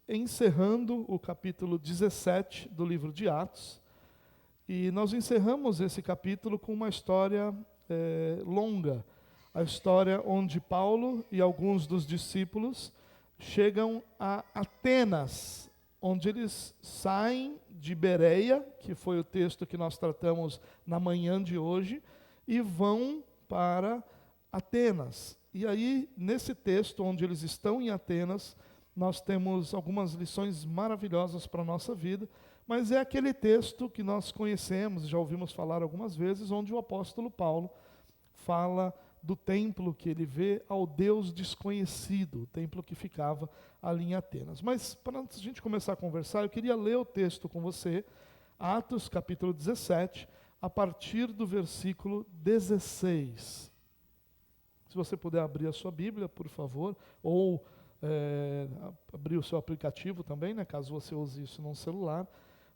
encerrando o capítulo 17 do livro de Atos, e nós encerramos esse capítulo com uma história longa, a história onde Paulo e alguns dos discípulos chegam a Atenas, onde eles saem de Bereia, que foi o texto que nós tratamos na manhã de hoje, e vão para Atenas. E aí, nesse texto onde eles estão em Atenas, nós temos algumas lições maravilhosas para a nossa vida, mas é aquele texto que nós conhecemos, já ouvimos falar algumas vezes, onde o apóstolo Paulo fala do templo que ele vê ao Deus desconhecido, o templo que ficava ali em Atenas. Mas, para antes de a gente começar a conversar, eu queria ler o texto com você, Atos capítulo 17, a partir do versículo 16. Se você puder abrir a sua Bíblia, por favor, ou abrir o seu aplicativo também, né, caso você use isso num celular.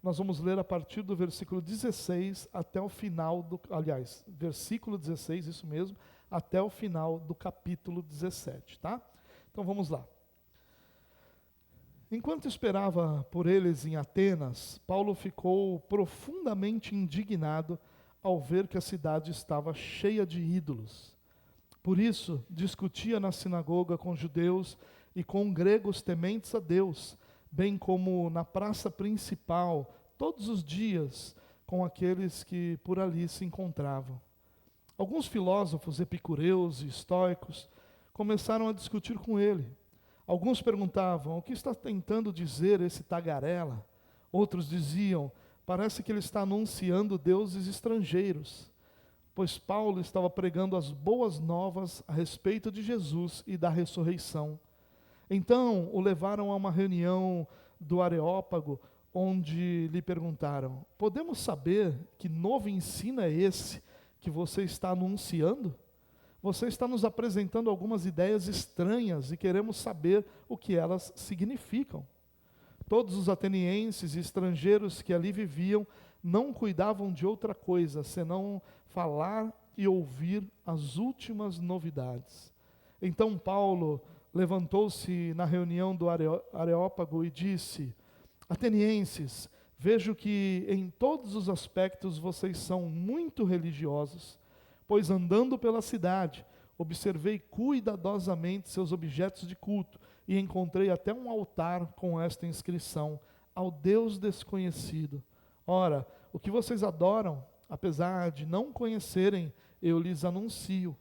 Nós vamos ler a partir do versículo 16 até o final versículo 16, isso mesmo, até o final do capítulo 17, tá? Então vamos lá. Enquanto esperava por eles em Atenas, Paulo ficou profundamente indignado ao ver que a cidade estava cheia de ídolos. Por isso, discutia na sinagoga com judeus e com gregos tementes a Deus, bem como na praça principal, todos os dias, com aqueles que por ali se encontravam. Alguns filósofos epicureus e estoicos começaram a discutir com ele. Alguns perguntavam: o que está tentando dizer esse tagarela? Outros diziam: parece que ele está anunciando deuses estrangeiros. Pois Paulo estava pregando as boas novas a respeito de Jesus e da ressurreição. Então o levaram a uma reunião do Areópago, onde lhe perguntaram: podemos saber que novo ensino é esse que você está anunciando? Você está nos apresentando algumas ideias estranhas e queremos saber o que elas significam. Todos os atenienses e estrangeiros que ali viviam não cuidavam de outra coisa, senão falar e ouvir as últimas novidades. Então Paulo levantou-se na reunião do Areópago e disse: atenienses, vejo que em todos os aspectos vocês são muito religiosos, pois andando pela cidade, observei cuidadosamente seus objetos de culto e encontrei até um altar com esta inscrição: ao Deus desconhecido. Ora, o que vocês adoram, apesar de não conhecerem, eu lhes anuncio.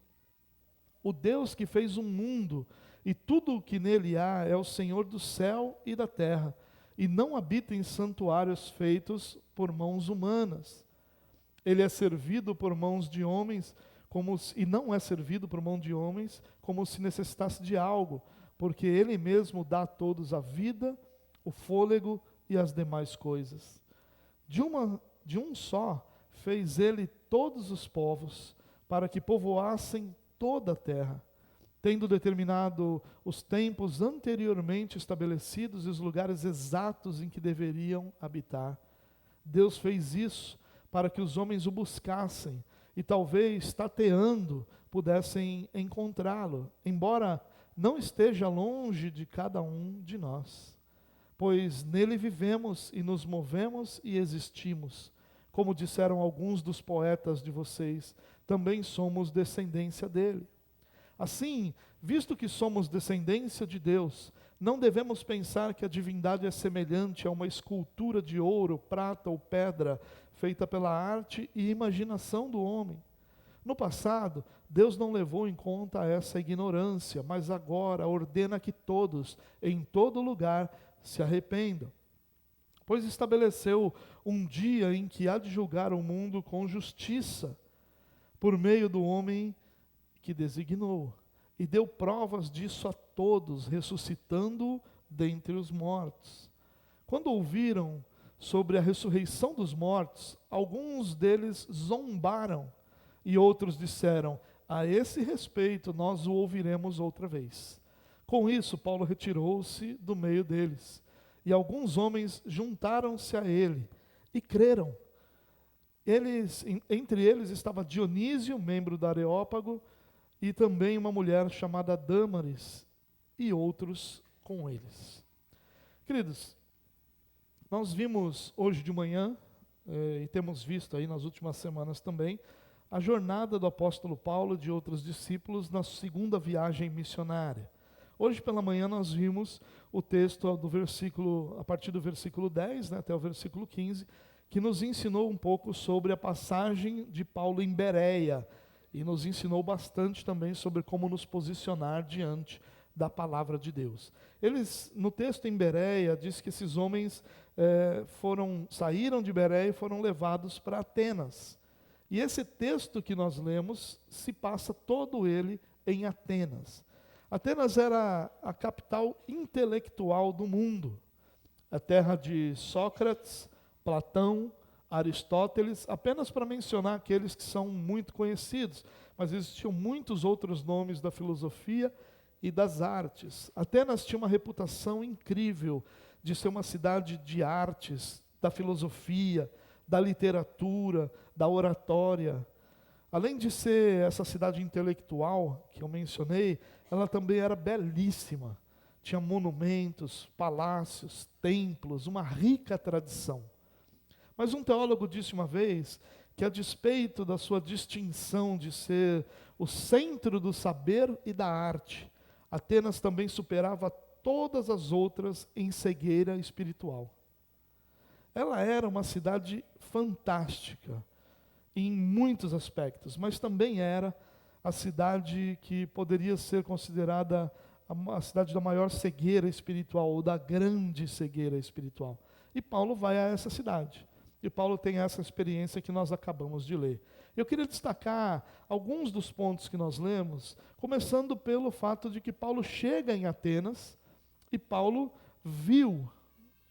O Deus que fez o mundo e tudo o que nele há é o Senhor do céu e da terra, e não habita em santuários feitos por mãos humanas. Ele é servido por mãos de homens, e não é servido por mão de homens, como se necessitasse de algo, porque Ele mesmo dá a todos a vida, o fôlego e as demais coisas. De um só fez Ele todos os povos, para que povoassem toda a terra, tendo determinado os tempos anteriormente estabelecidos e os lugares exatos em que deveriam habitar. Deus fez isso para que os homens o buscassem e talvez, tateando, pudessem encontrá-lo, embora não esteja longe de cada um de nós. Pois nele vivemos e nos movemos e existimos. Como disseram alguns dos poetas de vocês, também somos descendência dele. Assim, visto que somos descendência de Deus, não devemos pensar que a divindade é semelhante a uma escultura de ouro, prata ou pedra, feita pela arte e imaginação do homem. No passado, Deus não levou em conta essa ignorância, mas agora ordena que todos, em todo lugar, se arrependam. Pois estabeleceu um dia em que há de julgar o mundo com justiça, por meio do homem que designou, e deu provas disso a todos, ressuscitando-o dentre os mortos. Quando ouviram sobre a ressurreição dos mortos, alguns deles zombaram, e outros disseram: a esse respeito nós o ouviremos outra vez. Com isso, Paulo retirou-se do meio deles, e alguns homens juntaram-se a ele e creram. Entre eles estava Dionísio, membro do Areópago, e também uma mulher chamada Dâmaris, e outros com eles. Queridos, nós vimos hoje de manhã, e temos visto aí nas últimas semanas também, a jornada do apóstolo Paulo e de outros discípulos na segunda viagem missionária. Hoje pela manhã nós vimos o texto do versículo, a partir do versículo 10, né, até o versículo 15, que nos ensinou um pouco sobre a passagem de Paulo em Bereia, e nos ensinou bastante também sobre como nos posicionar diante da palavra de Deus. Eles, no texto em Bereia, diz que esses homens saíram de Bereia e foram levados para Atenas. E esse texto que nós lemos se passa todo ele em Atenas. Atenas era a capital intelectual do mundo, a terra de Sócrates, Platão, Aristóteles, apenas para mencionar aqueles que são muito conhecidos, mas existiam muitos outros nomes da filosofia e das artes. Atenas tinha uma reputação incrível de ser uma cidade de artes, da filosofia, da literatura, da oratória. Além de ser essa cidade intelectual que eu mencionei, ela também era belíssima. Tinha monumentos, palácios, templos, uma rica tradição. Mas um teólogo disse uma vez que, a despeito da sua distinção de ser o centro do saber e da arte, Atenas também superava todas as outras em cegueira espiritual. Ela era uma cidade fantástica em muitos aspectos, mas também era a cidade que poderia ser considerada a cidade da maior cegueira espiritual, ou da grande cegueira espiritual. E Paulo vai a essa cidade. E Paulo tem essa experiência que nós acabamos de ler. Eu queria destacar alguns dos pontos que nós lemos, começando pelo fato de que Paulo chega em Atenas e Paulo viu.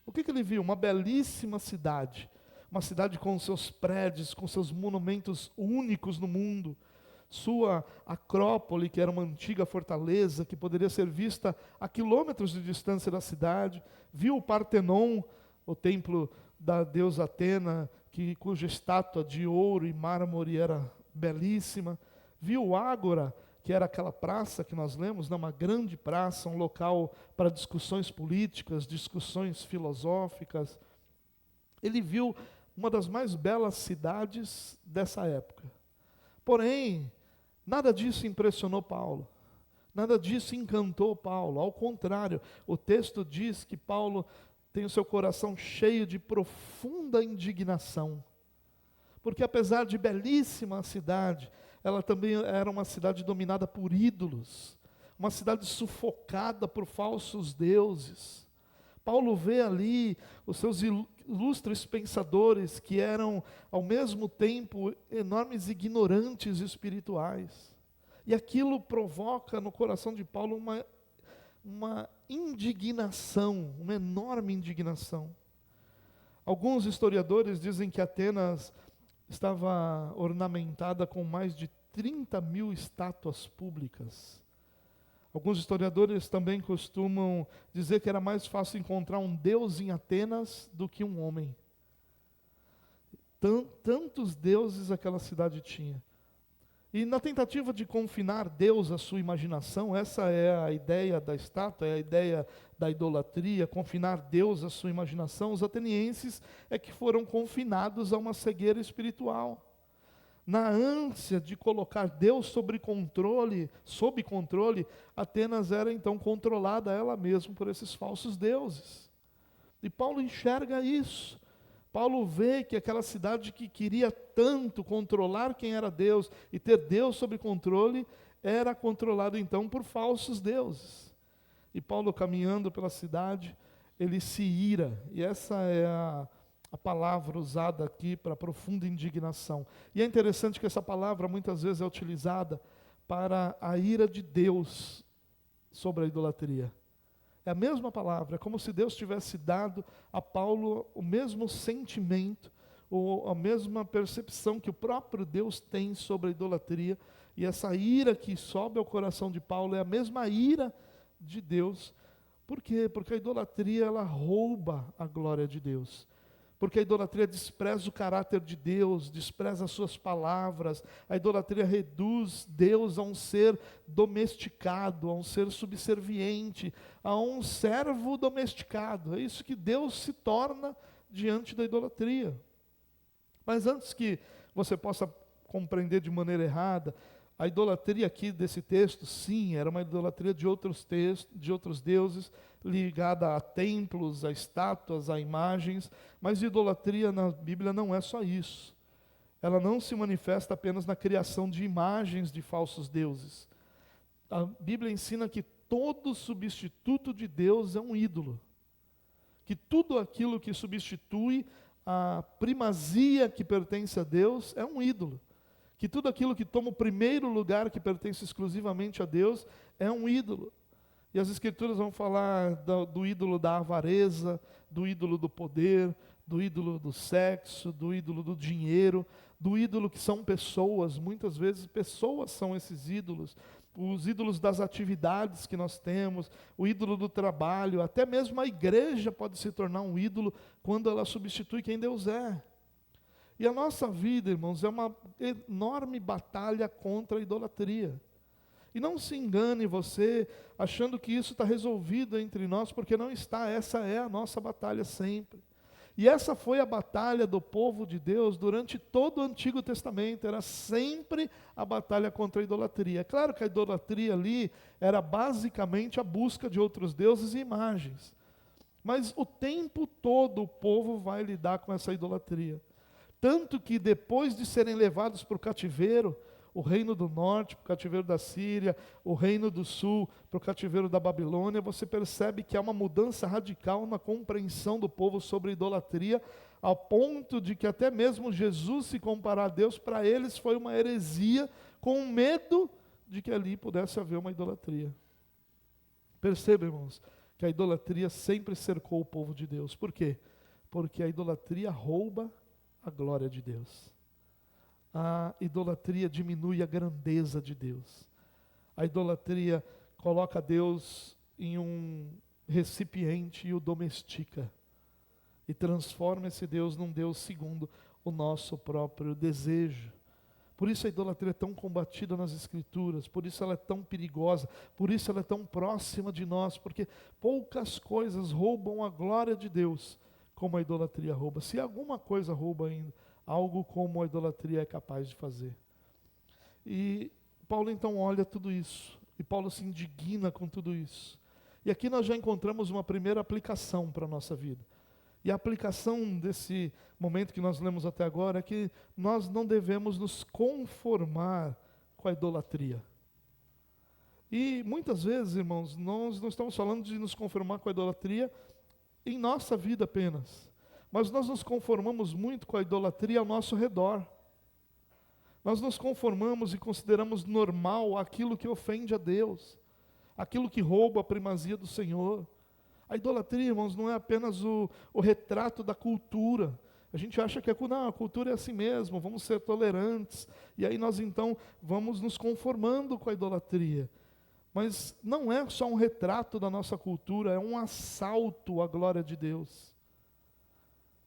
O que ele viu? Uma belíssima cidade. Uma cidade com seus prédios, com seus monumentos únicos no mundo. Sua acrópole, que era uma antiga fortaleza, que poderia ser vista a quilômetros de distância da cidade. Viu o Partenon, o templo da deusa Atena, cuja estátua de ouro e mármore era belíssima. Viu o Ágora, que era aquela praça que nós lemos, uma grande praça, um local para discussões políticas, discussões filosóficas. Ele viu uma das mais belas cidades dessa época. Porém, nada disso impressionou Paulo. Nada disso encantou Paulo. Ao contrário, o texto diz que Paulo tem o seu coração cheio de profunda indignação. Porque apesar de belíssima cidade, ela também era uma cidade dominada por ídolos, uma cidade sufocada por falsos deuses. Paulo vê ali os seus ilustres pensadores, que eram ao mesmo tempo enormes ignorantes espirituais. E aquilo provoca no coração de Paulo uma indignação, uma enorme indignação. Alguns historiadores dizem que Atenas estava ornamentada com mais de 30.000 estátuas públicas. Alguns historiadores também costumam dizer que era mais fácil encontrar um deus em Atenas do que um homem. Tantos deuses aquela cidade tinha. E na tentativa de confinar Deus à sua imaginação, essa é a ideia da estátua, é a ideia da idolatria, confinar Deus à sua imaginação, os atenienses é que foram confinados a uma cegueira espiritual. Na ânsia de colocar Deus sob controle, Atenas era então controlada ela mesma por esses falsos deuses. E Paulo enxerga isso. Paulo vê que aquela cidade que queria tanto controlar quem era Deus e ter Deus sob controle, era controlada então por falsos deuses. E Paulo, caminhando pela cidade, ele se ira, e essa é a palavra usada aqui para profunda indignação. E é interessante que essa palavra muitas vezes é utilizada para a ira de Deus sobre a idolatria. É a mesma palavra, é como se Deus tivesse dado a Paulo o mesmo sentimento, ou a mesma percepção que o próprio Deus tem sobre a idolatria, e essa ira que sobe ao coração de Paulo é a mesma ira de Deus. Por quê? Porque a idolatria, ela rouba a glória de Deus. Porque a idolatria despreza o caráter de Deus, despreza as suas palavras. A idolatria reduz Deus a um ser domesticado, a um ser subserviente, a um servo domesticado. É isso que Deus se torna diante da idolatria. Mas antes que você possa compreender de maneira errada, a idolatria aqui desse texto, sim, era uma idolatria de outros deuses, ligada a templos, a estátuas, a imagens, mas idolatria na Bíblia não é só isso. Ela não se manifesta apenas na criação de imagens de falsos deuses. A Bíblia ensina que todo substituto de Deus é um ídolo. Que tudo aquilo que substitui a primazia que pertence a Deus é um ídolo. Que tudo aquilo que toma o primeiro lugar, que pertence exclusivamente a Deus, é um ídolo. E as Escrituras vão falar do ídolo da avareza, do ídolo do poder, do ídolo do sexo, do ídolo do dinheiro, do ídolo que são pessoas. Muitas vezes pessoas são esses ídolos. Os ídolos das atividades que nós temos, o ídolo do trabalho, até mesmo a igreja pode se tornar um ídolo quando ela substitui quem Deus é. E a nossa vida, irmãos, é uma enorme batalha contra a idolatria. E não se engane você achando que isso está resolvido entre nós, porque não está. Essa é a nossa batalha sempre. E essa foi a batalha do povo de Deus durante todo o Antigo Testamento. Era sempre a batalha contra a idolatria. É claro que a idolatria ali era basicamente a busca de outros deuses e imagens. Mas o tempo todo o povo vai lidar com essa idolatria. Tanto que depois de serem levados para o cativeiro, o reino do norte para o cativeiro da Síria, o reino do sul para o cativeiro da Babilônia, você percebe que há uma mudança radical na compreensão do povo sobre a idolatria, ao ponto de que até mesmo Jesus se comparar a Deus, para eles foi uma heresia, com medo de que ali pudesse haver uma idolatria. Perceba, irmãos, que a idolatria sempre cercou o povo de Deus. Por quê? Porque a idolatria rouba a glória de Deus. A idolatria diminui a grandeza de Deus. A idolatria coloca Deus em um recipiente e o domestica. E transforma esse Deus num Deus segundo o nosso próprio desejo. Por isso a idolatria é tão combatida nas Escrituras, por isso ela é tão perigosa, por isso ela é tão próxima de nós, porque poucas coisas roubam a glória de Deus como a idolatria rouba. Se alguma coisa rouba ainda, algo como a idolatria é capaz de fazer. E Paulo então olha tudo isso, e Paulo se indigna com tudo isso. E aqui nós já encontramos uma primeira aplicação para a nossa vida. E a aplicação desse momento que nós lemos até agora é que nós não devemos nos conformar com a idolatria. E muitas vezes, irmãos, nós não estamos falando de nos conformar com a idolatria em nossa vida apenas, mas nós nos conformamos muito com a idolatria ao nosso redor. Nós nos conformamos e consideramos normal aquilo que ofende a Deus, aquilo que rouba a primazia do Senhor. A idolatria, irmãos, não é apenas o retrato da cultura. A gente acha que a cultura é assim mesmo, vamos ser tolerantes, e aí nós então vamos nos conformando com a idolatria. Mas não é só um retrato da nossa cultura, é um assalto à glória de Deus.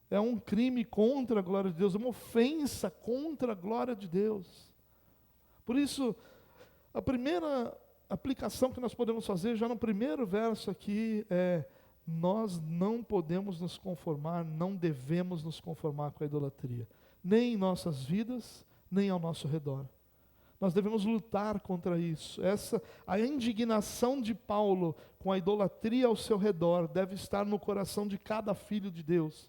É um crime contra a glória de Deus, uma ofensa contra a glória de Deus. Por isso, a primeira aplicação que nós podemos fazer, já no primeiro verso aqui, é: nós não podemos nos conformar, não devemos nos conformar com a idolatria. Nem em nossas vidas, nem ao nosso redor. Nós devemos lutar contra isso. A indignação de Paulo com a idolatria ao seu redor deve estar no coração de cada filho de Deus,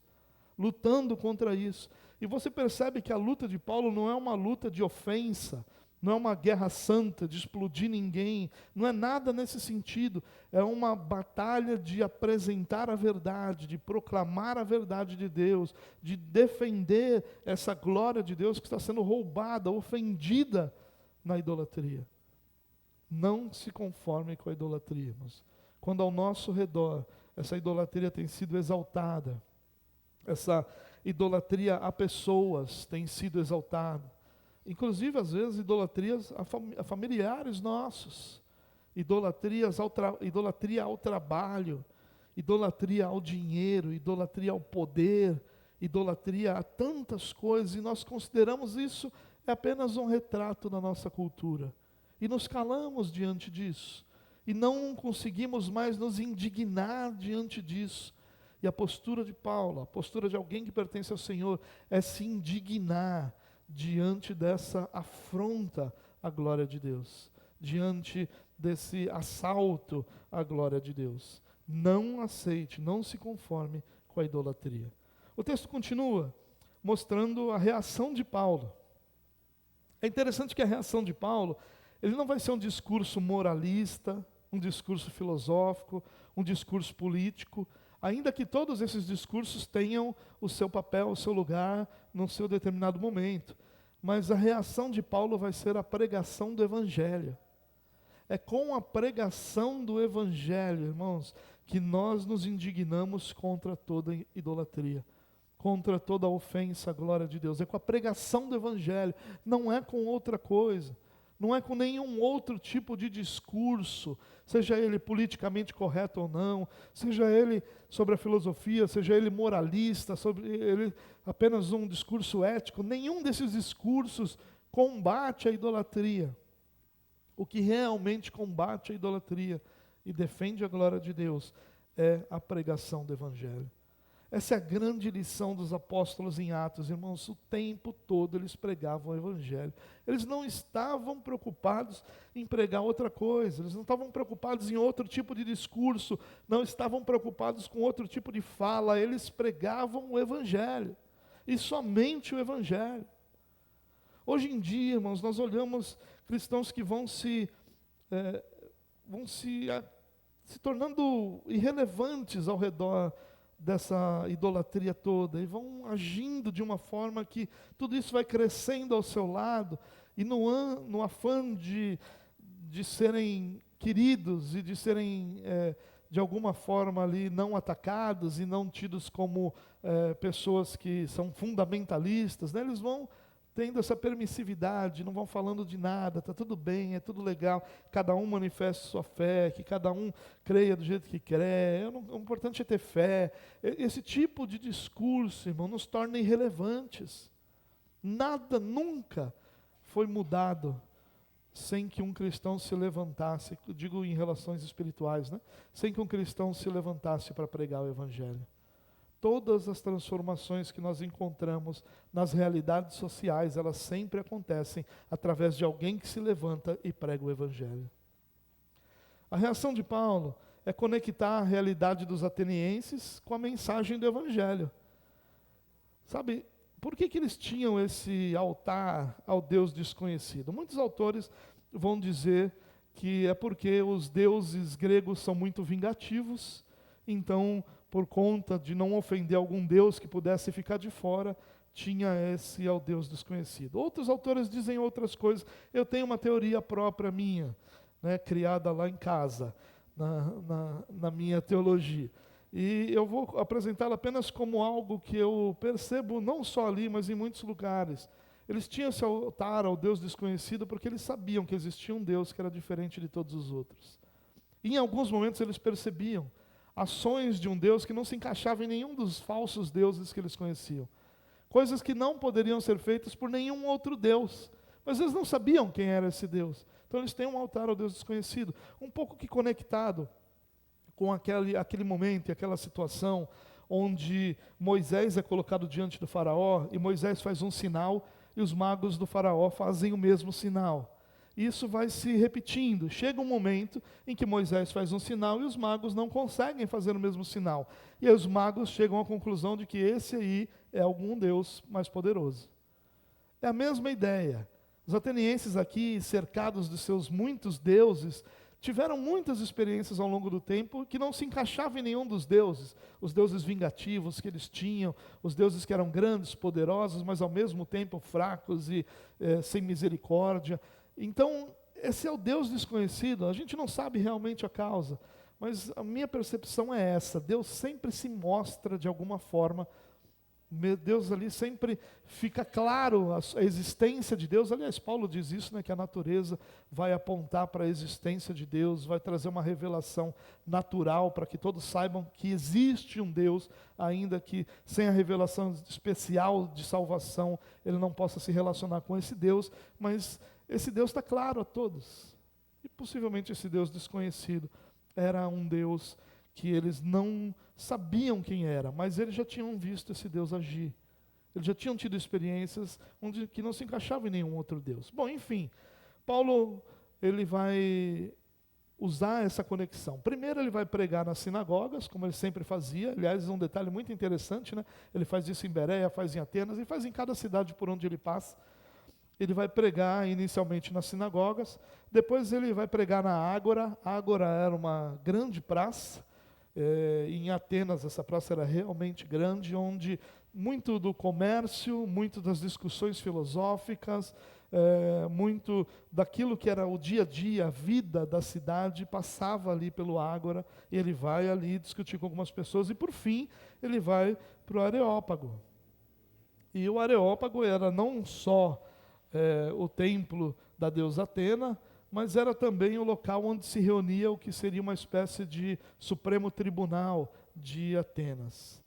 lutando contra isso. E você percebe que a luta de Paulo não é uma luta de ofensa, não é uma guerra santa, de explodir ninguém, não é nada nesse sentido. É uma batalha de apresentar a verdade, de proclamar a verdade de Deus, de defender essa glória de Deus que está sendo roubada, ofendida na idolatria. Não se conforme com a idolatria, mas quando ao nosso redor essa idolatria tem sido exaltada, essa idolatria a pessoas tem sido exaltada, inclusive às vezes idolatrias a familiares nossos, idolatria ao trabalho, idolatria ao dinheiro, idolatria ao poder, idolatria a tantas coisas e nós consideramos isso é apenas um retrato da nossa cultura. E nos calamos diante disso. E não conseguimos mais nos indignar diante disso. E a postura de Paulo, a postura de alguém que pertence ao Senhor, é se indignar diante dessa afronta à glória de Deus, diante desse assalto à glória de Deus. Não aceite, não se conforme com a idolatria. O texto continua mostrando a reação de Paulo. É interessante que a reação de Paulo, ele não vai ser um discurso moralista, um discurso filosófico, um discurso político, ainda que todos esses discursos tenham o seu papel, o seu lugar, no seu determinado momento. Mas a reação de Paulo vai ser a pregação do Evangelho. É com a pregação do Evangelho, irmãos, que nós nos indignamos contra toda idolatria, contra toda ofensa à glória de Deus. É com a pregação do Evangelho, não é com outra coisa. Não é com nenhum outro tipo de discurso, seja ele politicamente correto ou não, seja ele sobre a filosofia, seja ele moralista, sobre ele apenas um discurso ético. Nenhum desses discursos combate a idolatria. O que realmente combate a idolatria e defende a glória de Deus é a pregação do Evangelho. Essa é a grande lição dos apóstolos em Atos, irmãos. O tempo todo eles pregavam o Evangelho. Eles não estavam preocupados em pregar outra coisa, eles não estavam preocupados em outro tipo de discurso, não estavam preocupados com outro tipo de fala, eles pregavam o Evangelho, e somente o Evangelho. Hoje em dia, irmãos, nós olhamos cristãos que vão se tornando irrelevantes ao redor dessa idolatria toda, e vão agindo de uma forma que tudo isso vai crescendo ao seu lado, e no afã de serem queridos e de serem, de alguma forma ali, não atacados e não tidos como pessoas que são fundamentalistas, né? Eles vão tendo essa permissividade, não vão falando de nada, está tudo bem, é tudo legal, cada um manifesta sua fé, que cada um creia do jeito que crê, o importante é ter fé. Esse tipo de discurso, irmão, nos torna irrelevantes. Nada nunca foi mudado sem que um cristão se levantasse, digo em relações espirituais, né? Sem que um cristão se levantasse para pregar o Evangelho. Todas as transformações que nós encontramos nas realidades sociais, elas sempre acontecem através de alguém que se levanta e prega o Evangelho. A reação de Paulo é conectar a realidade dos atenienses com a mensagem do Evangelho. Sabe, por que eles tinham esse altar ao Deus desconhecido? Muitos autores vão dizer que é porque os deuses gregos são muito vingativos, então, por conta de não ofender algum Deus que pudesse ficar de fora, tinha esse ao Deus desconhecido. Outros autores dizem outras coisas. Eu tenho uma teoria própria minha, né, criada lá em casa, na minha teologia. E eu vou apresentá-la apenas como algo que eu percebo não só ali, mas em muitos lugares. Eles tinham esse altar ao Deus desconhecido porque eles sabiam que existia um Deus que era diferente de todos os outros. E em alguns momentos eles percebiam ações de um Deus que não se encaixava em nenhum dos falsos deuses que eles conheciam. Coisas que não poderiam ser feitas por nenhum outro Deus. Mas eles não sabiam quem era esse Deus. Então eles têm um altar ao Deus desconhecido, um pouco que conectado com aquele momento e aquela situação onde Moisés é colocado diante do faraó, e Moisés faz um sinal, e os magos do faraó fazem o mesmo sinal. Isso vai se repetindo. Chega um momento em que Moisés faz um sinal e os magos não conseguem fazer o mesmo sinal. E aí os magos chegam à conclusão de que esse aí é algum Deus mais poderoso. É a mesma ideia. Os atenienses aqui, cercados de seus muitos deuses, tiveram muitas experiências ao longo do tempo que não se encaixavam em nenhum dos deuses. Os deuses vingativos que eles tinham, os deuses que eram grandes, poderosos, mas ao mesmo tempo fracos e sem misericórdia. Então, esse é o Deus desconhecido, a gente não sabe realmente a causa, mas a minha percepção é essa: Deus sempre se mostra de alguma forma Deus ali sempre fica claro a existência de Deus. Aliás, Paulo diz isso, né, que a natureza vai apontar para a existência de Deus, vai trazer uma revelação natural para que todos saibam que existe um Deus, ainda que sem a revelação especial de salvação, ele não possa se relacionar com esse Deus, mas esse Deus está claro a todos. E possivelmente esse Deus desconhecido era um Deus que eles não sabiam quem era, mas eles já tinham visto esse Deus agir. Eles já tinham tido experiências que não se encaixavam em nenhum outro Deus. Bom, enfim, Paulo ele vai usar essa conexão. Primeiro ele vai pregar nas sinagogas, como ele sempre fazia. Aliás, é um detalhe muito interessante, né? Ele faz isso em Bereia, faz em Atenas e faz em cada cidade por onde ele passa. Ele vai pregar inicialmente nas sinagogas, depois ele vai pregar na Ágora. A Ágora era uma grande praça. Em Atenas essa praça era realmente grande, onde muito do comércio, muito das discussões filosóficas, muito daquilo que era o dia a dia, a vida da cidade, passava ali pelo Ágora, e ele vai ali discutir com algumas pessoas, e por fim ele vai para o Areópago. E o Areópago era não só o templo da deusa Atena, mas era também o local onde se reunia o que seria uma espécie de Supremo Tribunal de Atenas.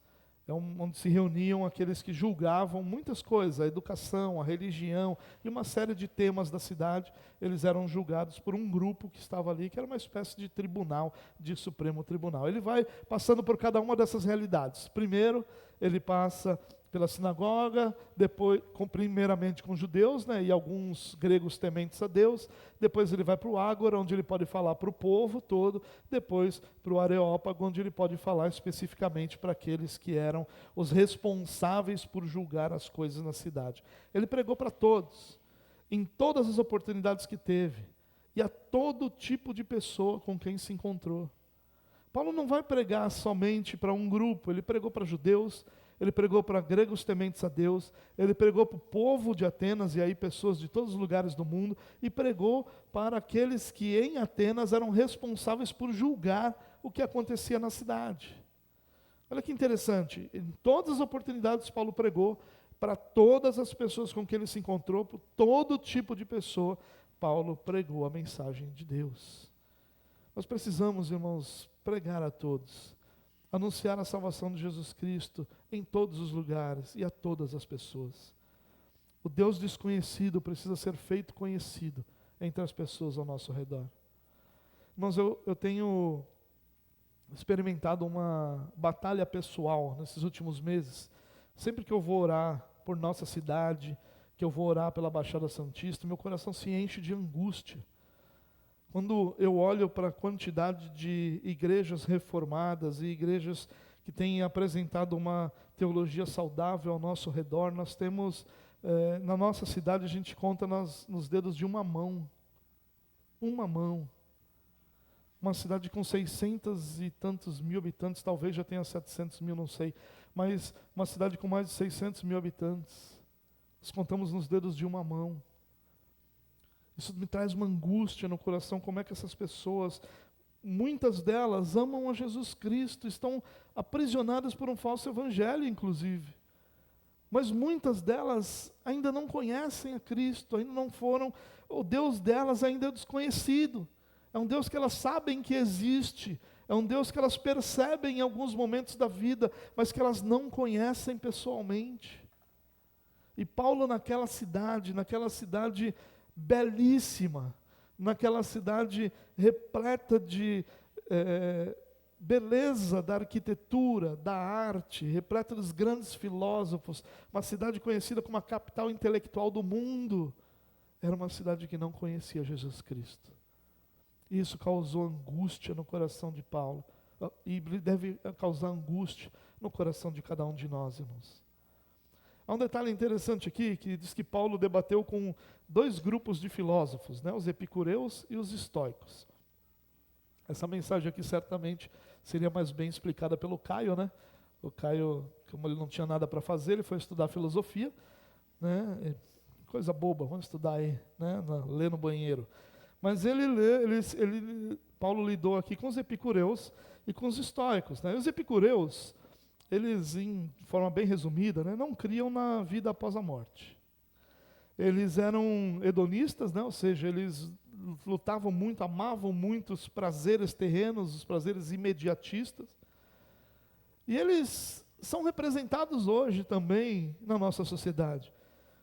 Onde se reuniam aqueles que julgavam muitas coisas, a educação, a religião e uma série de temas da cidade. Eles eram julgados por um grupo que estava ali, que era uma espécie de tribunal, de Supremo Tribunal. Ele vai passando por cada uma dessas realidades. Primeiro, ele passa pela sinagoga, depois, primeiramente com judeus, né, e alguns gregos tementes a Deus. Depois ele vai para o Ágora, onde ele pode falar para o povo todo. Depois para o Areópago, onde ele pode falar especificamente para aqueles que eram os responsáveis por julgar as coisas na cidade. Ele pregou para todos, em todas as oportunidades que teve, e a todo tipo de pessoa com quem se encontrou. Paulo não vai pregar somente para um grupo, ele pregou para judeus, ele pregou para gregos tementes a Deus, ele pregou para o povo de Atenas, e aí pessoas de todos os lugares do mundo, e pregou para aqueles que em Atenas eram responsáveis por julgar o que acontecia na cidade. Olha que interessante, em todas as oportunidades Paulo pregou para todas as pessoas com quem ele se encontrou, por todo tipo de pessoa, Paulo pregou a mensagem de Deus. Nós precisamos, irmãos, pregar a todos, anunciar a salvação de Jesus Cristo em todos os lugares e a todas as pessoas. O Deus desconhecido precisa ser feito conhecido entre as pessoas ao nosso redor. Irmãos, eu tenho experimentado uma batalha pessoal nesses últimos meses. Sempre que eu vou orar por nossa cidade, que eu vou orar pela Baixada Santista, meu coração se enche de angústia. Quando eu olho para a quantidade de igrejas reformadas e igrejas que têm apresentado uma teologia saudável ao nosso redor, nós temos, na nossa cidade, a gente conta nos dedos de uma mão. Uma mão. Uma cidade com 600 e tantos mil habitantes, talvez já tenha 700 mil, não sei, mas uma cidade com mais de 600 mil habitantes. Nós contamos nos dedos de uma mão. Isso me traz uma angústia no coração, como é que essas pessoas, muitas delas amam a Jesus Cristo, estão aprisionadas por um falso evangelho, inclusive. Mas muitas delas ainda não conhecem a Cristo, ainda não foram, o Deus delas ainda é desconhecido. É um Deus que elas sabem que existe, é um Deus que elas percebem em alguns momentos da vida, mas que elas não conhecem pessoalmente. E Paulo naquela cidade belíssima, naquela cidade repleta de beleza da arquitetura, da arte, repleta dos grandes filósofos, uma cidade conhecida como a capital intelectual do mundo, era uma cidade que não conhecia Jesus Cristo. Isso causou angústia no coração de Paulo, e deve causar angústia no coração de cada um de nós, irmãos. Há um detalhe interessante aqui, que diz que Paulo debateu com dois grupos de filósofos, né, os epicureus e os estoicos. Essa mensagem aqui certamente seria mais bem explicada pelo Caio, né? O Caio, como ele não tinha nada para fazer, ele foi estudar filosofia, né? Coisa boba, vamos estudar aí, né? Ler no banheiro. Mas Paulo lidou aqui com os epicureus e com os estoicos, né? Os epicureus, eles, em forma bem resumida, né, não criam na vida após a morte. Eles eram hedonistas, né, ou seja, eles lutavam muito, amavam muito os prazeres terrenos, os prazeres imediatistas. E eles são representados hoje também na nossa sociedade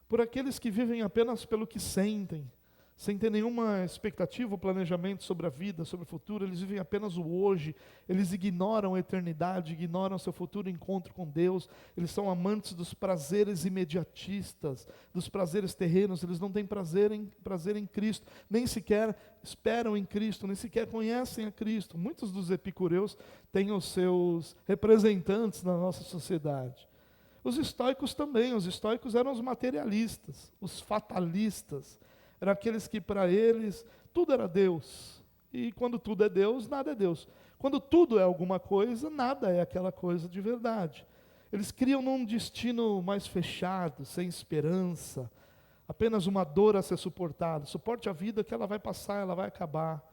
por aqueles que vivem apenas pelo que sentem, sem ter nenhuma expectativa ou planejamento sobre a vida, sobre o futuro. Eles vivem apenas o hoje, eles ignoram a eternidade, ignoram seu futuro encontro com Deus. Eles são amantes dos prazeres imediatistas, dos prazeres terrenos. Eles não têm prazer em Cristo, nem sequer esperam em Cristo, nem sequer conhecem a Cristo. Muitos dos epicureus têm os seus representantes na nossa sociedade. Os estoicos também. Os estoicos eram os materialistas, os fatalistas. Eram aqueles que para eles tudo era Deus. E quando tudo é Deus, nada é Deus. Quando tudo é alguma coisa, nada é aquela coisa de verdade. Eles criam num destino mais fechado, sem esperança, apenas uma dor a ser suportada. Suporte a vida que ela vai passar, ela vai acabar.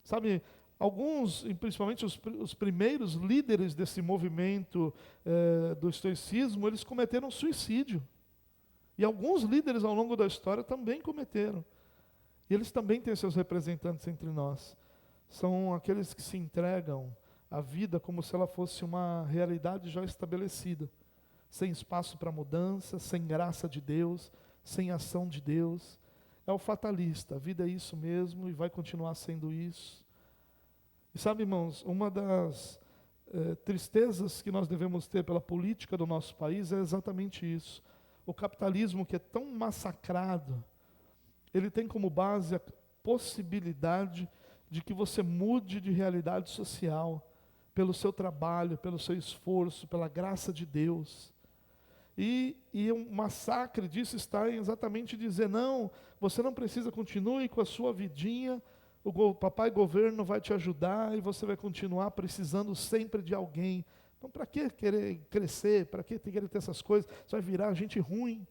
Sabe, alguns, e principalmente os primeiros líderes desse movimento do estoicismo, eles cometeram suicídio. E alguns líderes ao longo da história também cometeram. E eles também têm seus representantes entre nós. São aqueles que se entregam à vida como se ela fosse uma realidade já estabelecida. Sem espaço para mudança, sem graça de Deus, sem ação de Deus. É o fatalista. A vida é isso mesmo e vai continuar sendo isso. E sabe, irmãos, uma das tristezas que nós devemos ter pela política do nosso país é exatamente isso. O capitalismo, que é tão massacrado, ele tem como base a possibilidade de que você mude de realidade social pelo seu trabalho, pelo seu esforço, pela graça de Deus. E um massacre disso está em exatamente dizer, não, você não precisa, continue com a sua vidinha, o papai governo vai te ajudar e você vai continuar precisando sempre de alguém. Então, para que querer crescer? Para que querer ter essas coisas? Você vai virar gente ruim.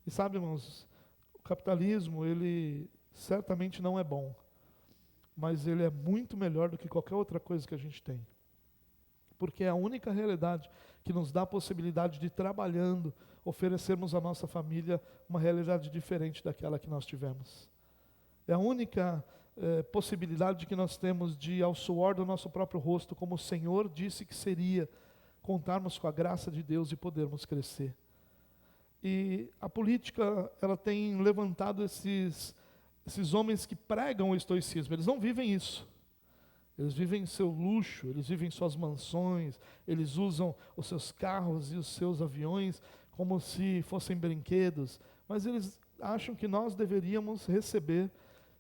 E sabe, irmãos, o capitalismo, ele certamente não é bom, mas ele é muito melhor do que qualquer outra coisa que a gente tem. Porque é a única realidade que nos dá a possibilidade de, trabalhando, oferecermos à nossa família uma realidade diferente daquela que nós tivemos. É a única possibilidade que nós temos de, ao suor do nosso próprio rosto, como o Senhor disse que seria, contarmos com a graça de Deus e podermos crescer. E a política, ela tem levantado esses homens que pregam o estoicismo. Eles não vivem isso. Eles vivem seu luxo, eles vivem suas mansões, eles usam os seus carros e os seus aviões como se fossem brinquedos, mas eles acham que nós deveríamos receber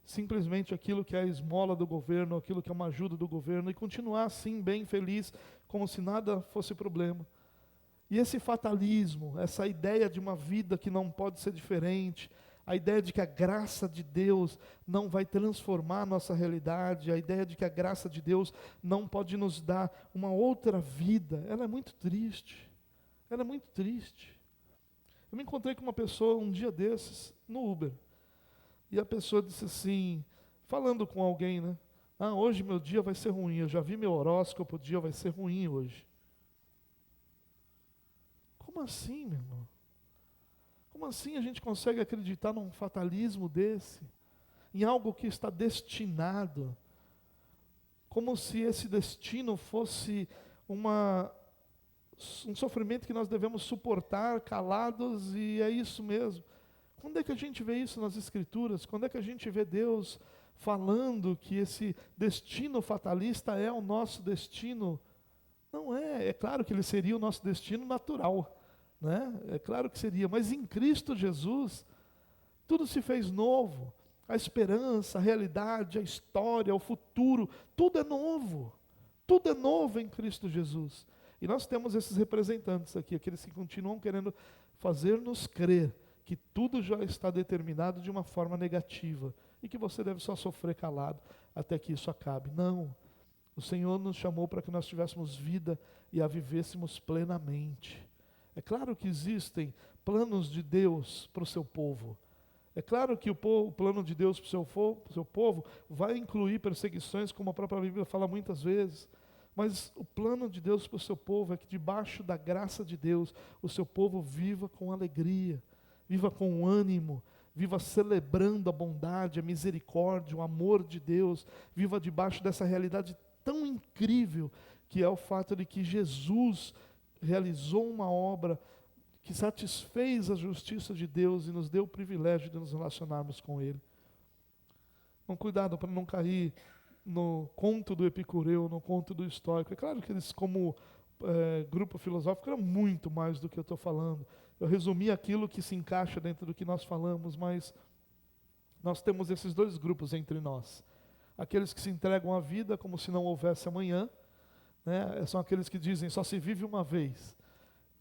simplesmente aquilo que é a esmola do governo, aquilo que é uma ajuda do governo, e continuar assim, bem feliz, como se nada fosse problema. E esse fatalismo, essa ideia de uma vida que não pode ser diferente, a ideia de que a graça de Deus não vai transformar a nossa realidade, a ideia de que a graça de Deus não pode nos dar uma outra vida, ela é muito triste. Ela é muito triste. Eu me encontrei com uma pessoa um dia desses, no Uber. E a pessoa disse assim, falando com alguém, né? Ah, hoje meu dia vai ser ruim, eu já vi meu horóscopo, o dia vai ser ruim hoje. Como assim, meu irmão? Como assim a gente consegue acreditar num fatalismo desse? Em algo que está destinado? Como se esse destino fosse um sofrimento que nós devemos suportar calados, e é isso mesmo. Quando é que a gente vê isso nas Escrituras? Quando é que a gente vê Deus falando que esse destino fatalista é o nosso destino? Não é. É claro que ele seria o nosso destino natural, né? É claro que seria, mas em Cristo Jesus, tudo se fez novo. A esperança, a realidade, a história, o futuro, tudo é novo. Tudo é novo em Cristo Jesus. E nós temos esses representantes aqui, aqueles que continuam querendo fazer-nos crer que tudo já está determinado de uma forma negativa e que você deve só sofrer calado até que isso acabe. Não. O Senhor nos chamou para que nós tivéssemos vida e a vivêssemos plenamente. É claro que existem planos de Deus para o seu povo. É claro que o plano de Deus para o seu povo vai incluir perseguições, como a própria Bíblia fala muitas vezes. Mas o plano de Deus para o seu povo é que debaixo da graça de Deus, o seu povo viva com alegria, viva com ânimo, viva celebrando a bondade, a misericórdia, o amor de Deus, viva debaixo dessa realidade tão incrível que é o fato de que Jesus realizou uma obra que satisfez a justiça de Deus e nos deu o privilégio de nos relacionarmos com Ele. Então, cuidado para não cair no conto do Epicureu, no conto do estoico. É claro que eles, como grupo filosófico, eram muito mais do que eu estou falando. Eu resumi aquilo que se encaixa dentro do que nós falamos, mas nós temos esses dois grupos entre nós. Aqueles que se entregam à vida como se não houvesse amanhã, né? São aqueles que dizem, só se vive uma vez.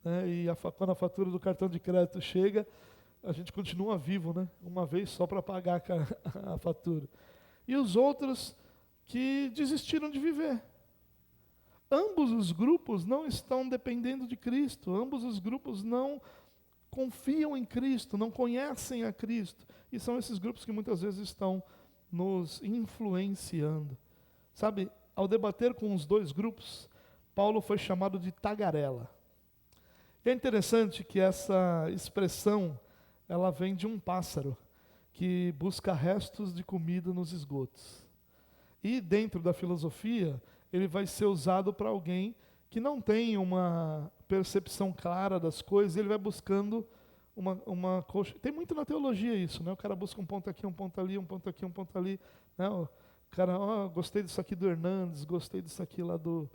Né? E quando a fatura do cartão de crédito chega, a gente continua vivo, né? Uma vez só para pagar a fatura. E os outros que desistiram de viver. Ambos os grupos não estão dependendo de Cristo, ambos os grupos não confiam em Cristo, não conhecem a Cristo. E são esses grupos que muitas vezes estão nos influenciando. Sabe, ao debater com os dois grupos, Paulo foi chamado de tagarela. E é interessante que essa expressão, ela vem de um pássaro que busca restos de comida nos esgotos. E dentro da filosofia, ele vai ser usado para alguém que não tem uma percepção clara das coisas, ele vai buscando uma coxa. Tem muito na teologia isso, né? O cara busca um ponto aqui, um ponto ali, um ponto aqui, um ponto ali. Né? O cara, gostei disso aqui do Hernandes, gostei disso aqui lá do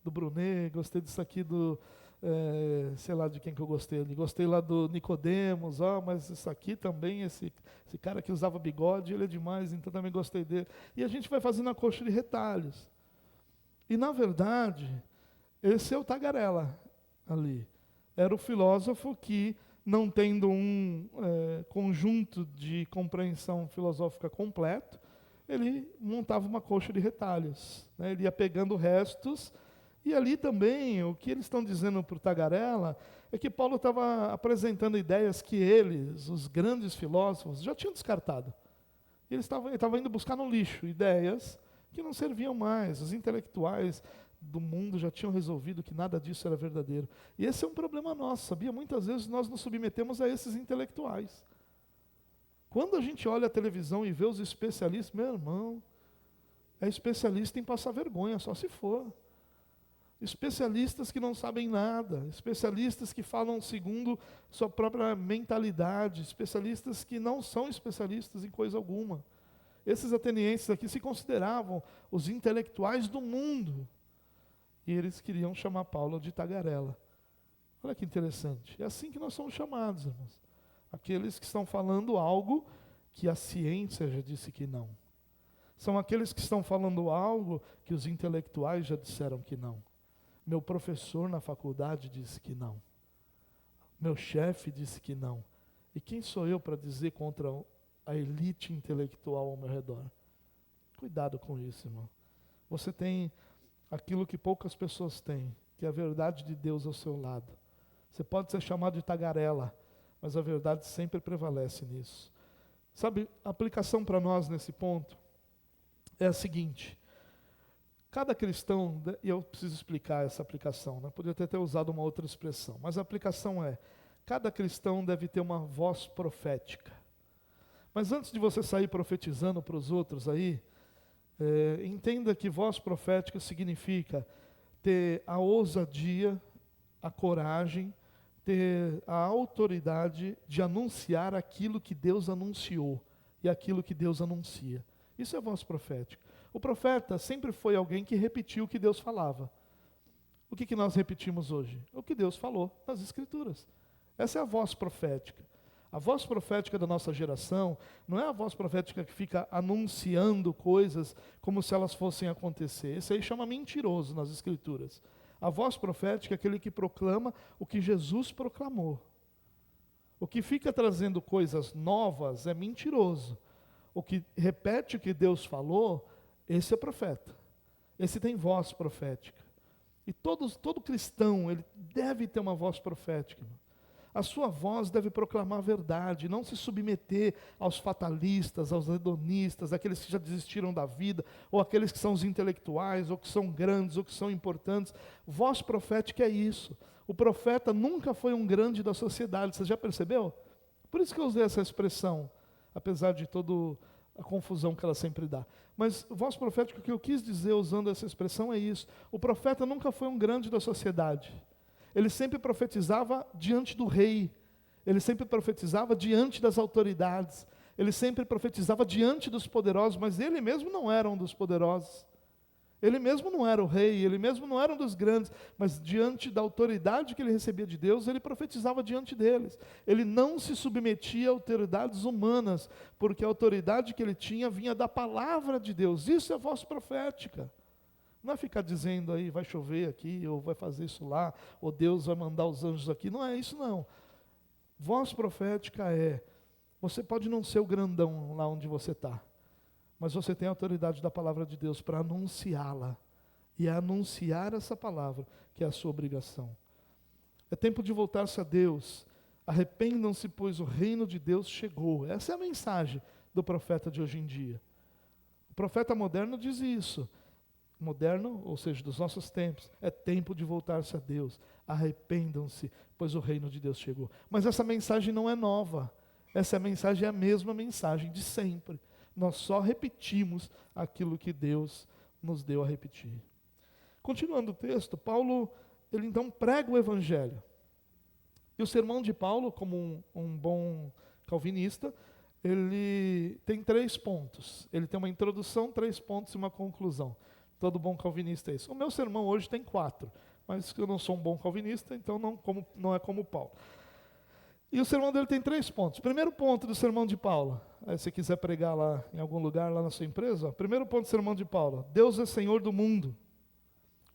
Brunet, gostei disso aqui sei lá de quem que eu gostei ali. Gostei lá do Nicodemos, mas isso aqui também, esse cara que usava bigode, ele é demais, então também gostei dele. E a gente vai fazendo a coxa de retalhos. E na verdade, esse é o tagarela ali. Era o filósofo que, não tendo um conjunto de compreensão filosófica completo, ele montava uma coxa de retalhos. Né? Ele ia pegando restos. E ali também, o que eles estão dizendo para o tagarela é que Paulo estava apresentando ideias que eles, os grandes filósofos, já tinham descartado. Ele estava indo buscar no lixo ideias que não serviam mais. Os intelectuais do mundo já tinham resolvido que nada disso era verdadeiro. E esse é um problema nosso, sabia? Muitas vezes nós nos submetemos a esses intelectuais. Quando a gente olha a televisão e vê os especialistas, meu irmão, é especialista em passar vergonha, só se for. Especialistas que não sabem nada, especialistas que falam segundo sua própria mentalidade, especialistas que não são especialistas em coisa alguma. Esses atenienses aqui se consideravam os intelectuais do mundo. E eles queriam chamar Paulo de tagarela. Olha que interessante. É assim que nós somos chamados, irmãos. Aqueles que estão falando algo que a ciência já disse que não. São aqueles que estão falando algo que os intelectuais já disseram que não. Meu professor na faculdade disse que não. Meu chefe disse que não. E quem sou eu para dizer contra a elite intelectual ao meu redor? Cuidado com isso, irmão. Você tem aquilo que poucas pessoas têm, que é a verdade de Deus ao seu lado. Você pode ser chamado de tagarela, mas a verdade sempre prevalece nisso. Sabe, a aplicação para nós nesse ponto é a seguinte. Cada cristão, e eu preciso explicar essa aplicação, né? Podia ter usado uma outra expressão, mas a aplicação é, cada cristão deve ter uma voz profética. Mas antes de você sair profetizando para os outros aí, entenda que voz profética significa ter a ousadia, a coragem, ter a autoridade de anunciar aquilo que Deus anunciou e aquilo que Deus anuncia. Isso é voz profética. O profeta sempre foi alguém que repetiu o que Deus falava. O que nós repetimos hoje? O que Deus falou nas Escrituras. Essa é a voz profética. A voz profética da nossa geração não é a voz profética que fica anunciando coisas como se elas fossem acontecer. Esse aí chama mentiroso nas Escrituras. A voz profética é aquele que proclama o que Jesus proclamou. O que fica trazendo coisas novas é mentiroso. O que repete o que Deus falou, esse é profeta. Esse tem voz profética. E todo cristão, ele deve ter uma voz profética. A sua voz deve proclamar a verdade, não se submeter aos fatalistas, aos hedonistas, aqueles que já desistiram da vida, ou aqueles que são os intelectuais, ou que são grandes, ou que são importantes. Voz profética é isso. O profeta nunca foi um grande da sociedade, você já percebeu? Por isso que eu usei essa expressão, apesar de toda a confusão que ela sempre dá. Mas voz profética, o que eu quis dizer usando essa expressão é isso. O profeta nunca foi um grande da sociedade. Ele sempre profetizava diante do rei. Ele sempre profetizava diante das autoridades. Ele sempre profetizava diante dos poderosos, mas ele mesmo não era um dos poderosos. Ele mesmo não era o rei, ele mesmo não era um dos grandes, mas diante da autoridade que ele recebia de Deus, ele profetizava diante deles. Ele não se submetia a autoridades humanas, porque a autoridade que ele tinha vinha da palavra de Deus. Isso é voz profética. Não é ficar dizendo aí, vai chover aqui, ou vai fazer isso lá, ou Deus vai mandar os anjos aqui. Não é isso não. Voz profética é, você pode não ser o grandão lá onde você está, mas você tem a autoridade da palavra de Deus para anunciá-la. E é anunciar essa palavra que é a sua obrigação. É tempo de voltar-se a Deus. Arrependam-se, pois o reino de Deus chegou. Essa é a mensagem do profeta de hoje em dia. O profeta moderno diz isso. Moderno, ou seja, dos nossos tempos. É tempo de voltar-se a Deus. Arrependam-se, pois o reino de Deus chegou. Mas essa mensagem não é nova. Essa mensagem é a mesma mensagem de sempre. Nós só repetimos aquilo que Deus nos deu a repetir. Continuando o texto, Paulo, ele então prega o evangelho. E o sermão de Paulo, como um bom calvinista, ele tem 3 pontos. Ele tem uma introdução, 3 pontos e uma conclusão. Todo bom calvinista é isso. O meu sermão hoje tem 4, mas eu não sou um bom calvinista, então não é como Paulo. E o sermão dele tem 3 pontos. Primeiro ponto do sermão de Paulo, aí se você quiser pregar lá em algum lugar, lá na sua empresa, primeiro ponto do sermão de Paulo: Deus é Senhor do mundo.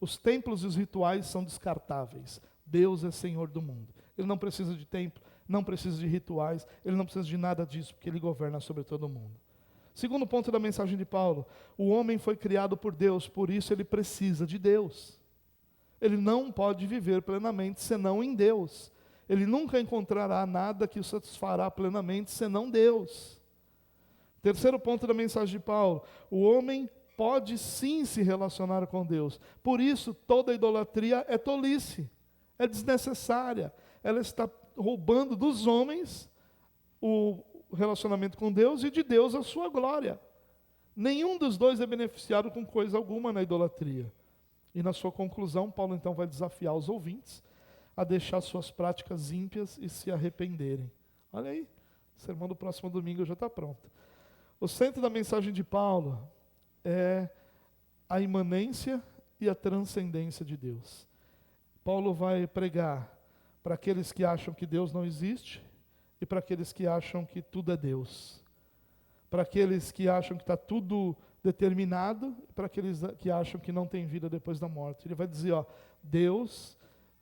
Os templos e os rituais são descartáveis. Deus é Senhor do mundo. Ele não precisa de templo, não precisa de rituais, ele não precisa de nada disso, porque ele governa sobre todo mundo. Segundo ponto da mensagem de Paulo: o homem foi criado por Deus, por isso ele precisa de Deus. Ele não pode viver plenamente senão em Deus. Ele nunca encontrará nada que o satisfará plenamente senão Deus. Terceiro ponto da mensagem de Paulo: o homem pode sim se relacionar com Deus. Por isso, toda idolatria é tolice, é desnecessária. Ela está roubando dos homens o relacionamento com Deus e de Deus a sua glória. Nenhum dos dois é beneficiado com coisa alguma na idolatria. E na sua conclusão, Paulo então vai desafiar os ouvintes a deixar suas práticas ímpias e se arrependerem. Olha aí, o sermão do próximo domingo já está pronto. O centro da mensagem de Paulo é a imanência e a transcendência de Deus. Paulo vai pregar para aqueles que acham que Deus não existe e para aqueles que acham que tudo é Deus. Para aqueles que acham que está tudo determinado e para aqueles que acham que não tem vida depois da morte. Ele vai dizer, ó, Deus,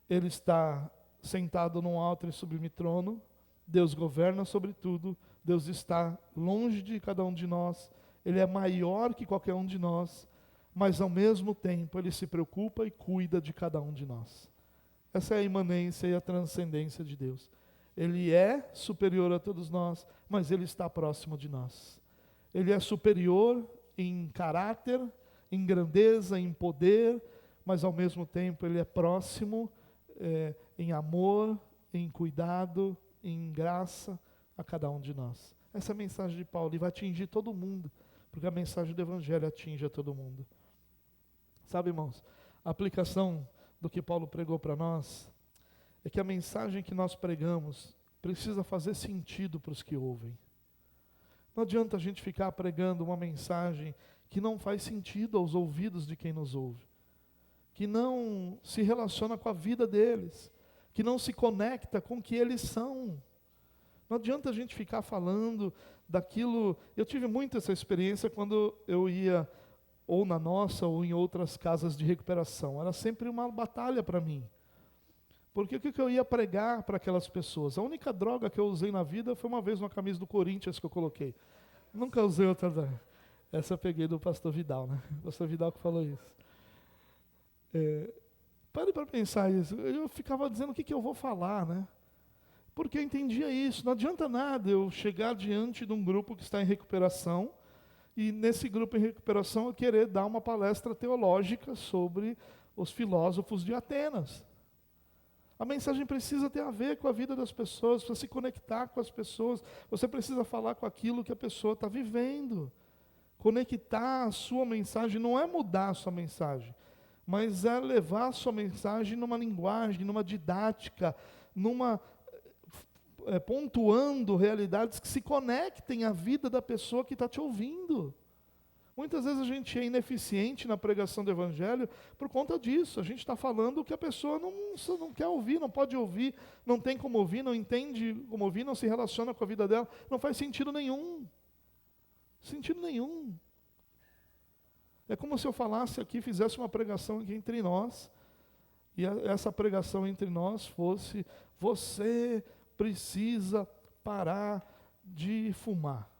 Ele está sentado num alto e sublime trono, Deus governa sobre tudo, Deus está longe de cada um de nós, Ele é maior que qualquer um de nós, mas ao mesmo tempo Ele se preocupa e cuida de cada um de nós. Essa é a imanência e a transcendência de Deus. Ele é superior a todos nós, mas Ele está próximo de nós. Ele é superior em caráter, em grandeza, em poder, mas ao mesmo tempo Ele é próximo em amor, em cuidado, em graça a cada um de nós. Essa é a mensagem de Paulo, e vai atingir todo mundo, porque a mensagem do Evangelho atinge a todo mundo. Sabe, irmãos, a aplicação do que Paulo pregou para nós é que a mensagem que nós pregamos precisa fazer sentido para os que ouvem. Não adianta a gente ficar pregando uma mensagem que não faz sentido aos ouvidos de quem nos ouve, que não se relaciona com a vida deles, que não se conecta com o que eles são. Não adianta a gente ficar falando daquilo. Eu tive muito essa experiência quando eu ia ou na nossa ou em outras casas de recuperação. Era sempre uma batalha para mim. Porque o que eu ia pregar para aquelas pessoas? A única droga que eu usei na vida foi uma vez uma camisa do Corinthians que eu coloquei. Nunca usei outra. Essa eu peguei do pastor Vidal, né? O pastor Vidal que falou isso. Pare para pensar isso. Eu ficava dizendo o que eu vou falar, né? Porque eu entendia isso. Não adianta nada eu chegar diante de um grupo que está em recuperação, e nesse grupo em recuperação eu querer dar uma palestra teológica sobre os filósofos de Atenas. A mensagem precisa ter a ver com a vida das pessoas, precisa se conectar com as pessoas, você precisa falar com aquilo que a pessoa está vivendo. Conectar a sua mensagem não é mudar a sua mensagem, mas é levar a sua mensagem numa linguagem, numa didática, pontuando realidades que se conectem à vida da pessoa que está te ouvindo. Muitas vezes a gente é ineficiente na pregação do Evangelho por conta disso. A gente está falando o que a pessoa não quer ouvir, não pode ouvir, não tem como ouvir, não entende como ouvir, não se relaciona com a vida dela. Não faz sentido nenhum. Sentido nenhum. É como se eu falasse aqui, fizesse uma pregação aqui entre nós, e essa pregação entre nós fosse: você precisa parar de fumar.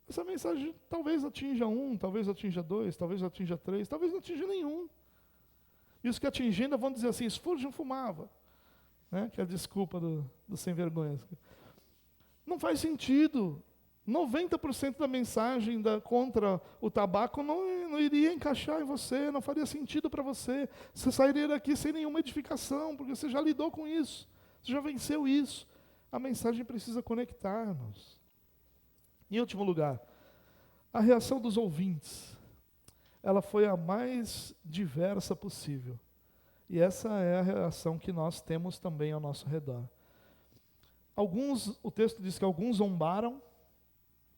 Essa mensagem talvez atinja um, talvez atinja dois, talvez atinja três, talvez não atinja nenhum. E os que atingindo vão dizer assim: Spurgeon fumava, né? Que é a desculpa do sem vergonha. Não faz sentido. 90% da mensagem contra o tabaco não iria encaixar em você, não faria sentido para você. Você sairia daqui sem nenhuma edificação, porque você já lidou com isso, você já venceu isso. A mensagem precisa conectar-nos. Em último lugar, a reação dos ouvintes, ela foi a mais diversa possível. E essa é a reação que nós temos também ao nosso redor. O texto diz que alguns zombaram,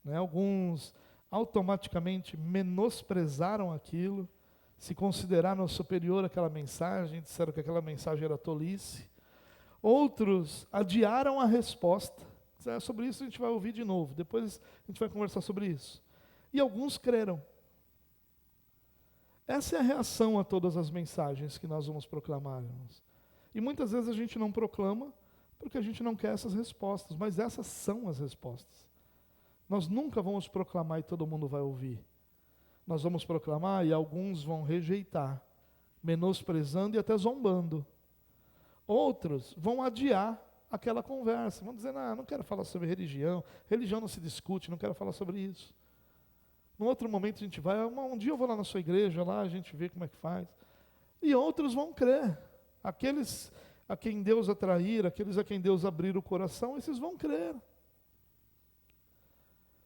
né, alguns automaticamente menosprezaram aquilo, se consideraram superior àquela mensagem, disseram que aquela mensagem era tolice. Outros adiaram a resposta. Sobre isso a gente vai ouvir de novo, depois a gente vai conversar sobre isso. E alguns creram. Essa é a reação a todas as mensagens que nós vamos proclamar, irmãos. E muitas vezes a gente não proclama porque a gente não quer essas respostas, mas essas são as respostas. Nós nunca vamos proclamar e todo mundo vai ouvir. Nós vamos proclamar e alguns vão rejeitar, menosprezando e até zombando. Outros vão adiar aquela conversa, vão dizer: não quero falar sobre religião não se discute, não quero falar sobre isso. Num outro momento a gente vai, um dia eu vou lá na sua igreja, lá a gente vê como é que faz. E outros vão crer, aqueles a quem Deus atrair, aqueles a quem Deus abrir o coração, esses vão crer.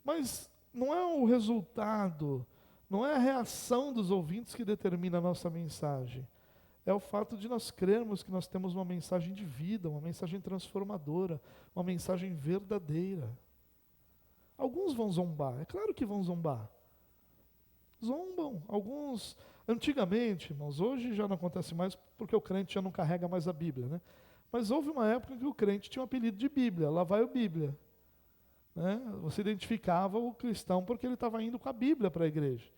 Mas não é o resultado, não é a reação dos ouvintes que determina a nossa mensagem. É o fato de nós crermos que nós temos uma mensagem de vida, uma mensagem transformadora, uma mensagem verdadeira. Alguns vão zombar, é claro que vão zombar. Zombam, alguns, antigamente, irmãos, hoje já não acontece mais porque o crente já não carrega mais a Bíblia, né? Mas houve uma época em que o crente tinha um apelido de Bíblia, lá vai o Bíblia. Né? Você identificava o cristão porque ele estava indo com a Bíblia para a igreja.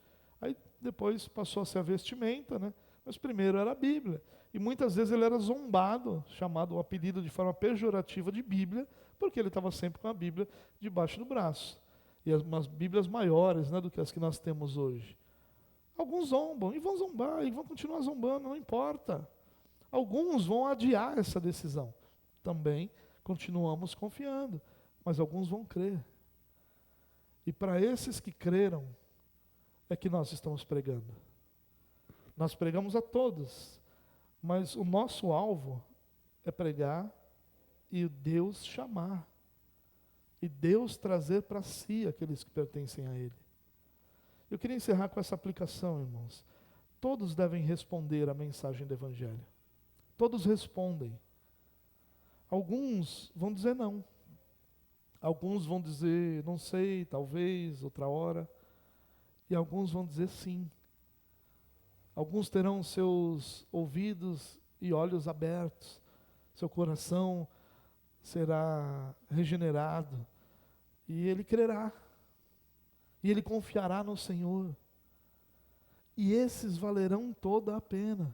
Aí depois passou a ser a vestimenta, né? Mas primeiro era a Bíblia. E muitas vezes ele era zombado, chamado o apelido de forma pejorativa de Bíblia, porque ele estava sempre com a Bíblia debaixo do braço. E umas Bíblias maiores, né, do que as que nós temos hoje. Alguns zombam, e vão zombar, e vão continuar zombando, não importa. Alguns vão adiar essa decisão. Também continuamos confiando, mas alguns vão crer. E para esses que creram, é que nós estamos pregando. Nós pregamos a todos, mas o nosso alvo é pregar e Deus chamar. E Deus trazer para si aqueles que pertencem a Ele. Eu queria encerrar com essa aplicação, irmãos. Todos devem responder à mensagem do Evangelho. Todos respondem. Alguns vão dizer não. Alguns vão dizer não sei, talvez, outra hora. E alguns vão dizer sim. Alguns terão seus ouvidos e olhos abertos, seu coração será regenerado, e ele crerá, e ele confiará no Senhor, e esses valerão toda a pena,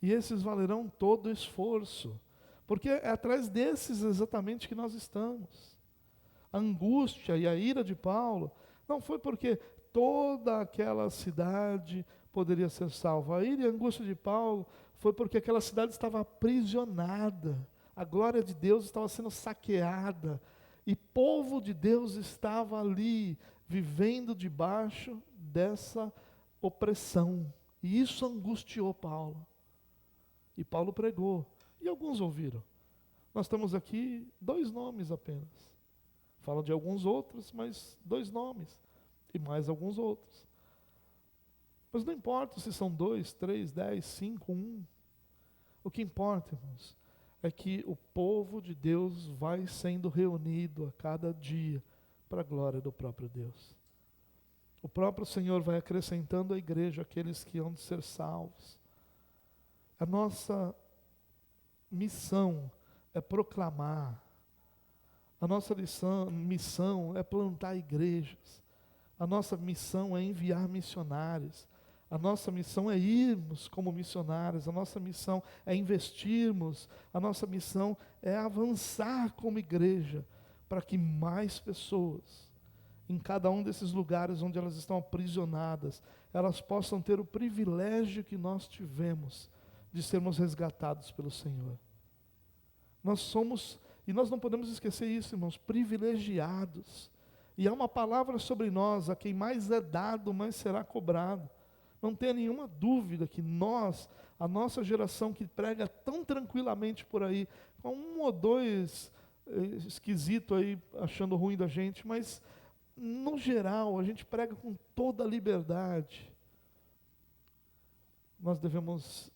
e esses valerão todo o esforço, porque é atrás desses exatamente que nós estamos. A angústia e a ira de Paulo não foi porque toda aquela cidade poderia ser salvo. A ira e a angústia de Paulo foi porque aquela cidade estava aprisionada. A glória de Deus estava sendo saqueada. E povo de Deus estava ali, vivendo debaixo dessa opressão. E isso angustiou Paulo. E Paulo pregou. E alguns ouviram. Nós temos aqui 2 nomes apenas. Fala de alguns outros, mas 2 nomes. E mais alguns outros. Mas não importa se são 2, 3, 10, 5, 1. O que importa, irmãos, é que o povo de Deus vai sendo reunido a cada dia para a glória do próprio Deus. O próprio Senhor vai acrescentando à igreja aqueles que hão de ser salvos. A nossa missão é proclamar. A nossa missão é plantar igrejas. A nossa missão é enviar missionários. A nossa missão é irmos como missionários. A nossa missão é investirmos. A nossa missão é avançar como igreja para que mais pessoas, em cada um desses lugares onde elas estão aprisionadas, elas possam ter o privilégio que nós tivemos de sermos resgatados pelo Senhor. Nós somos, e nós não podemos esquecer isso, irmãos, privilegiados. E há uma palavra sobre nós: a quem mais é dado, mais será cobrado. Não tenha nenhuma dúvida que nós, a nossa geração que prega tão tranquilamente por aí, com 1 ou 2 esquisito aí, achando ruim da gente, mas no geral a gente prega com toda a liberdade. Nós devemos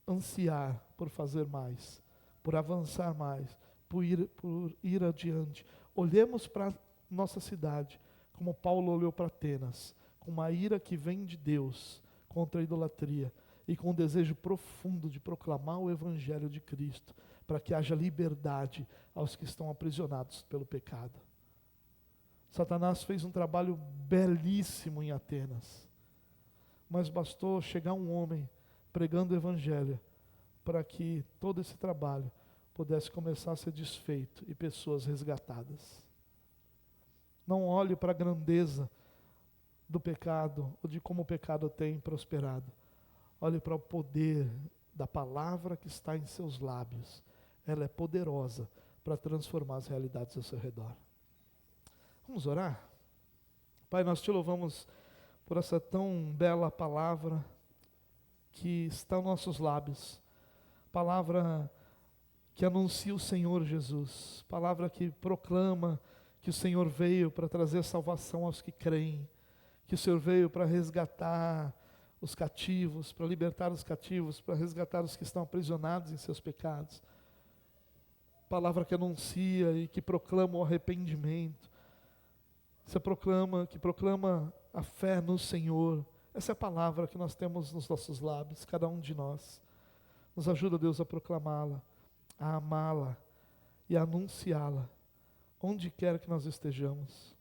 ansiar por fazer mais, por avançar mais, por ir adiante. Olhemos para nossa cidade, como Paulo olhou para Atenas, com uma ira que vem de Deus contra a idolatria e com um desejo profundo de proclamar o Evangelho de Cristo, para que haja liberdade aos que estão aprisionados pelo pecado. Satanás fez um trabalho belíssimo em Atenas, mas bastou chegar um homem pregando o Evangelho para que todo esse trabalho pudesse começar a ser desfeito e pessoas resgatadas. Não olhe para a grandeza do pecado, ou de como o pecado tem prosperado. Olhe para o poder da palavra que está em seus lábios. Ela é poderosa para transformar as realidades ao seu redor. Vamos orar? Pai, nós te louvamos por essa tão bela palavra que está aos nossos lábios. Palavra que anuncia o Senhor Jesus. Palavra que proclama que o Senhor veio para trazer salvação aos que creem. Que o Senhor veio para resgatar os cativos, para libertar os cativos, para resgatar os que estão aprisionados em seus pecados. Palavra que anuncia e que proclama o arrependimento. Você proclama a fé no Senhor. Essa é a palavra que nós temos nos nossos lábios, cada um de nós. Nos ajuda, Deus, a proclamá-la, a amá-la e a anunciá-la, onde quer que nós estejamos.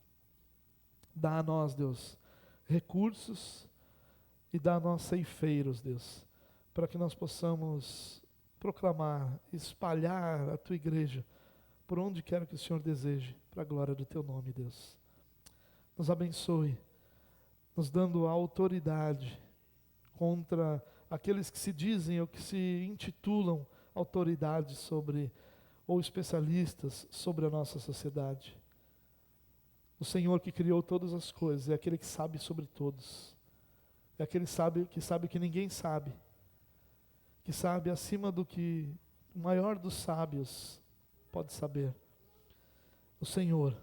Dá a nós, Deus, recursos e dá a nós ceifeiros, Deus, para que nós possamos proclamar, espalhar a Tua igreja por onde quer que o Senhor deseje, para a glória do Teu nome, Deus. Nos abençoe, nos dando a autoridade contra aqueles que se dizem ou que se intitulam autoridades sobre, ou especialistas sobre a nossa sociedade. O Senhor que criou todas as coisas é aquele que sabe sobre todos. É aquele que sabe que ninguém sabe. Que sabe acima do que o maior dos sábios pode saber. O Senhor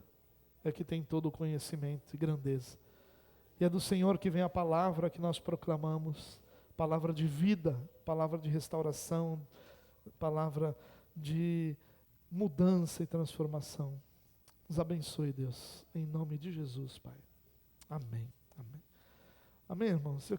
é que tem todo o conhecimento e grandeza. E é do Senhor que vem a palavra que nós proclamamos. Palavra de vida, palavra de restauração, palavra de mudança e transformação. Nos abençoe, Deus, em nome de Jesus, Pai. Amém. Amém. Amém, irmãos.